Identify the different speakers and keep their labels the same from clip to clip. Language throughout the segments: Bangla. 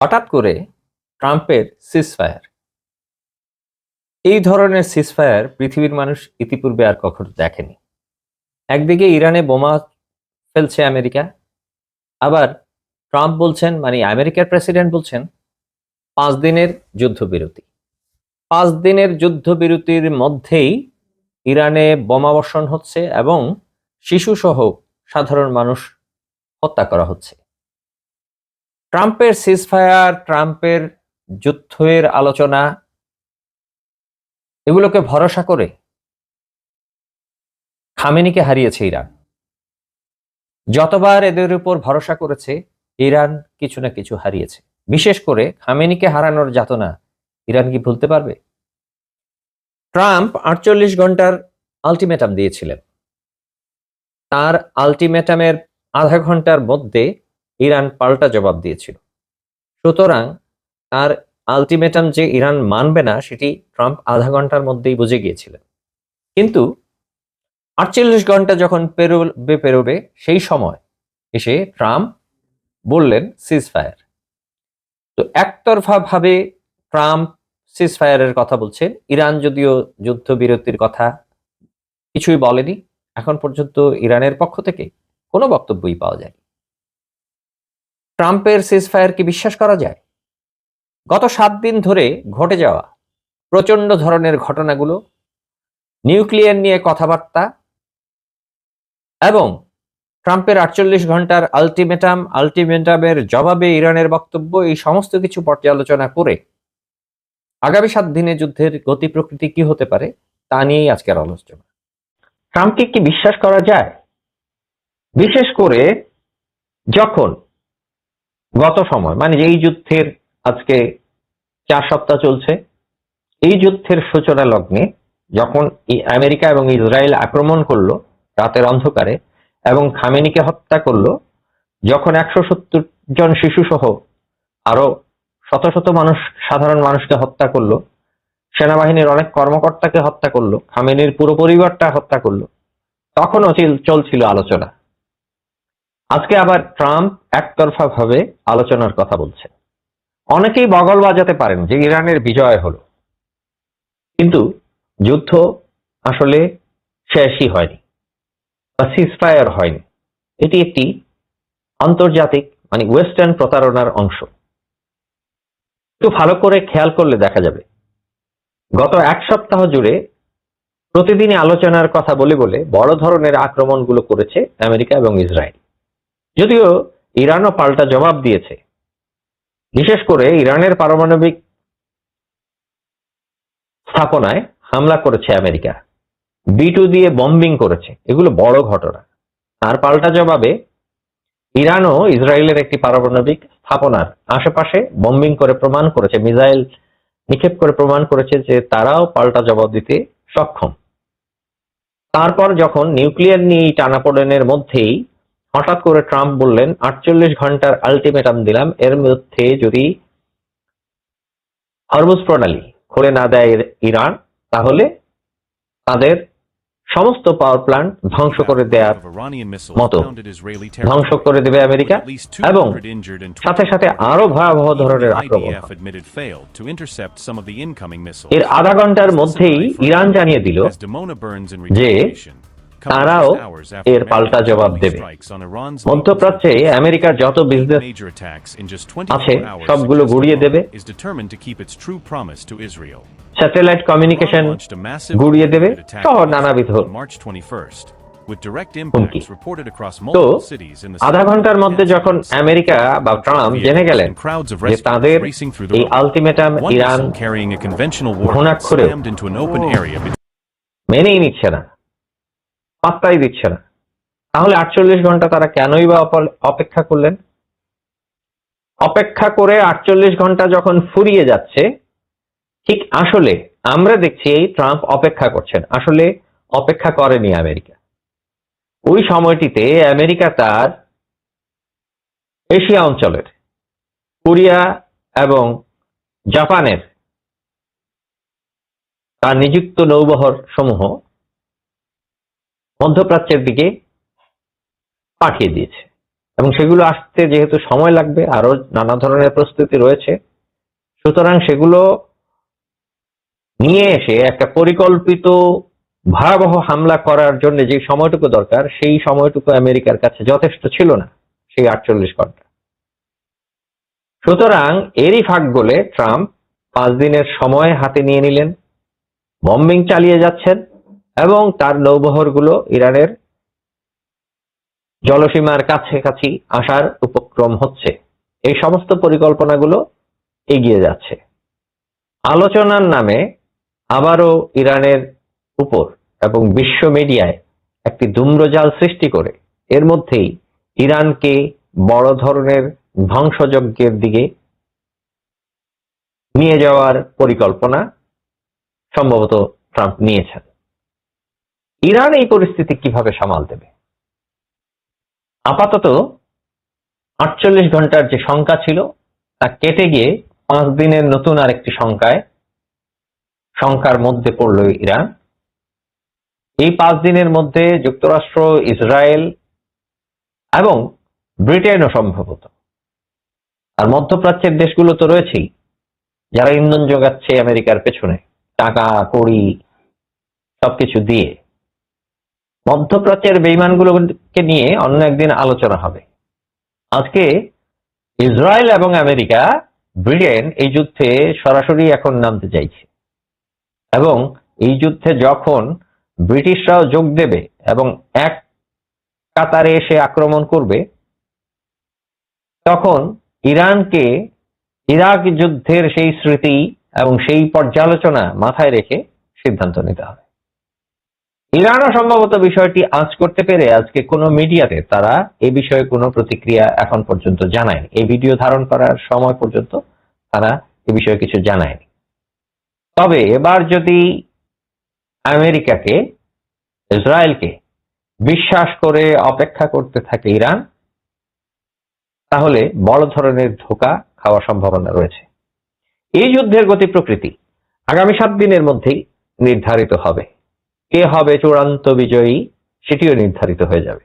Speaker 1: হঠাৎ করে ট্রাম্পের সিজফায়ার, এই ধরনের সিজফায়ার পৃথিবীর মানুষ ইতিপূর্বে আর কখনো দেখেনি। একদিকে ইরানে বোমা ফেলছে আমেরিকা, আবার ট্রাম্প বলছেন, মানে আমেরিকার প্রেসিডেন্ট বলছেন 5 দিনের যুদ্ধবিরতি। 5 দিনের যুদ্ধবিরতির মধ্যেই ইরানে বোমাবর্ষণ হচ্ছে এবং শিশুসহ সাধারণ মানুষ হত্যা করা হচ্ছে। ট্রাম্পের সিজফায়ার, ট্রাম্পের যুদ্ধের আলোচনা, এগুলোকে ভরসা করে খামেনিকে হারিয়েছে ইরান। যতবার এদের উপর ভরসা করেছে, ইরান কিছু না কিছু হারিয়েছে। বিশেষ করে খামেনিকে হারানোর যাতনা ইরান কি ভুলতে পারবে? ট্রাম্প 48 ঘন্টার আলটিমেটাম দিয়েছিলেন। তার আলটিমেটামের আধা ঘন্টার মধ্যে ইরান পাল্টা জবাব দিয়েছিল। সুতরাং তার আলটিমেটাম যে ইরান মানবে না, সেটি ট্রাম্প আধা ঘন্টার মধ্যেই বুঝে গিয়েছিলেন। কিন্তু 48 ঘন্টা যখন পেরোবে সেই সময় এসে ট্রাম্প বললেন সিজফায়ার। তো একতরফা ভাবে ট্রাম্প সিজফায়ারের কথা বলছেন। ইরান যদিও যুদ্ধবিরতির কথা কিছুই বলেনি, এখন পর্যন্ত ইরানের পক্ষ থেকে কোনো বক্তব্যই পাওয়া যায়। ট্রাম্পের সিজফায়ার কি বিশ্বাস করা যায়? গত 7 দিন ধরে ঘটে যাওয়া প্রচন্ড ধরনের ঘটনাগুলো, নিউক্লিয়ার নিয়ে কথাবার্তা এবং ট্রাম্পের 48 ঘন্টার আলটিমেটামের জবাবে ইরানের বক্তব্য, এই সমস্ত কিছু পর্যালোচনা করে আগামী 7 দিনে যুদ্ধের গতি প্রকৃতি কি হতে পারে তা নিয়েই আজকের আলোচনা। ট্রাম্পকে কি বিশ্বাস করা যায়? বিশেষ করে যখন গত সময়, মানে এই যুদ্ধের আজকে 4 সপ্তাহ চলছে, এই যুদ্ধের সূচনা লগ্নে যখন আমেরিকা এবং ইসরায়েল আক্রমণ করলো রাতের অন্ধকারে এবং খামেনিকে হত্যা করলো, যখন 170 জন শিশু সহ আরো শত শত মানুষ, সাধারণ মানুষকে হত্যা করলো, সেনাবাহিনীর অনেক কর্মকর্তাকে হত্যা করলো, খামেনির পুরো পরিবারটা হত্যা করলো, তখনও চলছিল আলোচনা। আজকে আবার ট্রাম্প একতরফা ভাবে আলোচনার কথা বলছে। অনেকেই বগল বাজাতে পারেন যে ইরানের বিজয় হলো, কিন্তু যুদ্ধ আসলে শেষই হয়নি বা সিজফায়ার হয়নি। এটি একটি আন্তর্জাতিক, মানে ওয়েস্টার্ন প্রতারণার অংশ। একটু ভালো করে খেয়াল করলে দেখা যাবে, গত 1 সপ্তাহ জুড়ে প্রতিদিনই আলোচনার কথা বলে বলে বড় ধরনের আক্রমণগুলো করেছে আমেরিকা এবং ইসরায়েল। যদিও ইরানও পাল্টা জবাব দিয়েছে। বিশেষ করে ইরানের পারমাণবিক স্থাপনায় হামলা করেছে আমেরিকা, B2 দিয়ে বম্বিং করেছে। এগুলো বড় ঘটনা। তার পাল্টা জবাবে ইরানও ইসরায়েলের একটি পারমাণবিক স্থাপনার আশেপাশে বম্বিং করে প্রমাণ করেছে, মিসাইল নিক্ষেপ করে প্রমাণ করেছে যে তারাও পাল্টা জবাব দিতে সক্ষম। তারপর যখন নিউক্লিয়ার নিয়ে টানাপোড়েনের মধ্যেই হঠাৎ করে ট্রাম্প বললেন 48 ঘন্টার আলটিমেটাম দিলাম, এর মধ্যে যদি হরমুজ প্রণালী খুলে না দেয় ইরান, তাহলে তাদের সমস্ত পাওয়ার প্ল্যান্ট ধ্বংস করে দেওয়ার মতো ধ্বংস করে দেবে আমেরিকা, এবং সাথে সাথে আরো ভয়াবহ ধরনের আক্রমণ। এর আধা ঘন্টার মধ্যেই ইরান জানিয়ে দিল যে তারাও এর পাল্টা জবাব দেবে। মধ্যপ্রাচ্যে আমেরিকার যত বিজনেস আছে সবগুলো গুড়িয়ে দেবে, স্যাটেলাইট কমিউনিকেশন গুড়িয়ে দেবে সহ নানাবিধ হুমকি। তো আধা ঘন্টার মধ্যে যখন আমেরিকা বা ট্রাম্প জেনে গেলেন যে তাদের এই আলটিমেটাম ইরান ঘুণাক্ষরে মেনেই নিচ্ছে না, পাত্তাই দিচ্ছে না, তাহলে 48 ঘন্টা তারা কেনই বা অপেক্ষা করলেন? অপেক্ষা করে 48 ঘন্টা যখন ফুরিয়ে যাচ্ছে, ঠিক আসলে আমরা দেখছি এই ট্রাম্প অপেক্ষা করছেন, আসলে অপেক্ষা করেনি আমেরিকা। ওই সময়টিতে আমেরিকা তার এশিয়া অঞ্চলের, কোরিয়া এবং জাপানের তার নিযুক্ত নৌবহর সমূহ মধ্যপ্রাচ্যের দিকে পাঠিয়ে দিয়েছে। এবং সেগুলো আসতে যেহেতু সময় লাগবে, আরো নানা ধরনের প্রস্তুতি রয়েছে, সুতরাং সেগুলো নিয়ে এসে একটা পরিকল্পিত ভয়াবহ হামলা করার জন্য যে সময়টুকু দরকার, সেই সময়টুকু আমেরিকার কাছে যথেষ্ট ছিল না, সেই 48 ঘন্টা। সুতরাং এরই ফাঁক গলে ট্রাম্প 5 দিনের সময় হাতে নিয়ে নিলেন, বম্বিং চালিয়ে যাচ্ছেন এবং তার নৌবহরগুলো ইরানের জলসীমার কাছাকাছি আসার উপক্রম হচ্ছে। এই সমস্ত পরিকল্পনাগুলো এগিয়ে যাচ্ছে। আলোচনার নামে আবারও ইরানের উপর এবং বিশ্ব মিডিয়ায় একটি ধূম্রজাল সৃষ্টি করে এর মধ্যেই ইরানকে বড় ধরনের ধ্বংসযজ্ঞের দিকে নিয়ে যাওয়ার পরিকল্পনা সম্ভবত ট্রাম্প নিয়েছেন। ইরান এই পরিস্থিতি কিভাবে সামাল দেবে? আপাতত 48 ঘন্টার যে সংখ্যা ছিল তা কেটে গিয়ে 5 দিনের নতুন আরেকটি সংখ্যার মধ্যে পড়ল ইরান। এই 5 দিনের মধ্যে যুক্তরাষ্ট্র, ইসরায়েল এবং ব্রিটেনও সম্ভবত, আর মধ্যপ্রাচ্যের দেশগুলো তো রয়েছেই, যারা ইন্ধন যোগাচ্ছে আমেরিকার পেছনে টাকা কড়ি সবকিছু দিয়ে। মধ্যপ্রাচ্যের বেইমানগুলোকে নিয়ে অন্য একদিন আলোচনা হবে। আজকে ইসরায়েল এবং আমেরিকা, ব্রিটেন এই যুদ্ধে সরাসরি এখন নামতে চাইছে এবং এই যুদ্ধে যখন ব্রিটিশরাও যোগ দেবে এবং এক কাতারে এসে আক্রমণ করবে, তখন ইরানকে ইরাক যুদ্ধের সেই স্মৃতি এবং সেই পর্যালোচনা মাথায় রেখে সিদ্ধান্ত নিতে হবে। ইরানও সম্ভবত বিষয়টি আঁচ করতে পেরে আজকে কোনো মিডিয়াতে তারা এ বিষয়ে কোনো প্রতিক্রিয়া এখন পর্যন্ত জানায়নি। এই ভিডিও ধারণ করার সময় পর্যন্ত তারা এ বিষয়ে কিছু জানায়নি। তবে এবার যদি আমেরিকাকে, ইসরায়েলকে বিশ্বাস করে অপেক্ষা করতে থাকে ইরান, তাহলে বড় ধরনের ধোঁকা খাওয়ার সম্ভাবনা রয়েছে। এই যুদ্ধের গতি প্রকৃতি আগামী 7 দিনের মধ্যেই নির্ধারিত হবে। কে হবে চূড়ান্ত বিজয়ী সেটিও নির্ধারিত হয়ে যাবে।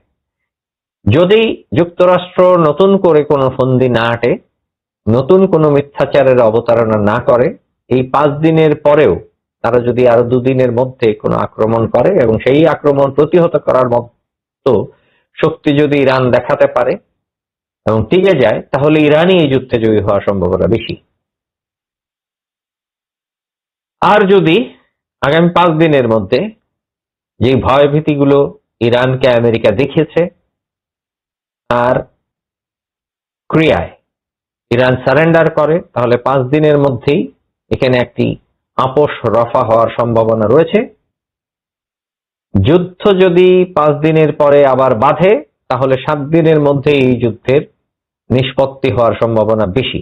Speaker 1: যদি যুক্তরাষ্ট্র নতুন করে কোনো ফন্দি না আটে, নতুন কোনো মিথ্যাচারের অবতারণা না করে, এই 5 দিনের পরেও তারা যদি আরো 2 দিনের মধ্যে কোনো আক্রমণ করে এবং সেই আক্রমণ প্রতিহত করার মতো শক্তি যদি ইরান দেখাতে পারে এবং টিকে যায়, তাহলে ইরানই এই যুদ্ধে জয়ী হওয়ার সম্ভাবনা বেশি। আর যদি আগামী 5 দিনের মধ্যে যে ভয়ভীতিগুলো ইরানকে আমেরিকা দেখিয়েছে আর ক্রিয়ায় ইরান সারেন্ডার করে, তাহলে 5 দিনের মধ্যেই এখানে একটি আপোষ রফা হওয়ার সম্ভাবনা রয়েছে। যুদ্ধ যদি 5 দিনের পরে আবার বাধে, তাহলে 7 দিনের মধ্যে এই যুদ্ধের নিষ্পত্তি হওয়ার সম্ভাবনা বেশি।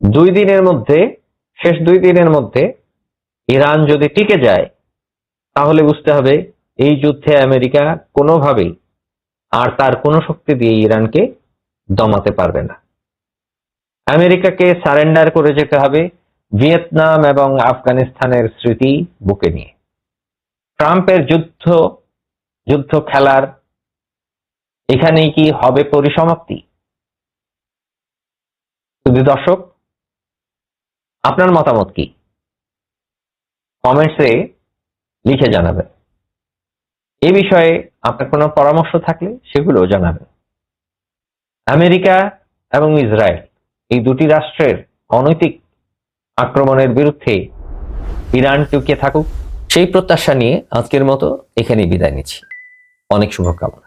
Speaker 1: 2 দিনের মধ্যে, শেষ 2 দিনের মধ্যে ইরান যদি টিকে যায়, তাহলে বুঝতে হবে এই যুদ্ধে আমেরিকা কোনোভাবেই আর তার কোনো শক্তি দিয়ে ইরানকে দমাতে পারবে না। আমেরিকাকে সারেন্ডার করে যেতে হবে ভিয়েতনাম এবং আফগানিস্তানের স্মৃতি বুকে নিয়ে। ট্রাম্পের যুদ্ধ খেলার এখানেই কি হবে পরিসমাপ্তি? শুধু দর্শক, আপনার মতামত কি? কমেন্টসে লিখে জানাবেন। এ বিষয়ে আপনার কোনো পরামর্শ থাকলে সেগুলোও জানাবেন। আমেরিকা এবং ইসরায়েল এই দুটি রাষ্ট্রের অনৈতিক আক্রমণের বিরুদ্ধে ইরান টিকে থাকুক, সেই প্রত্যাশা নিয়ে আজকের মতো এখানেই বিদায় নিচ্ছি। অনেক শুভকামনা।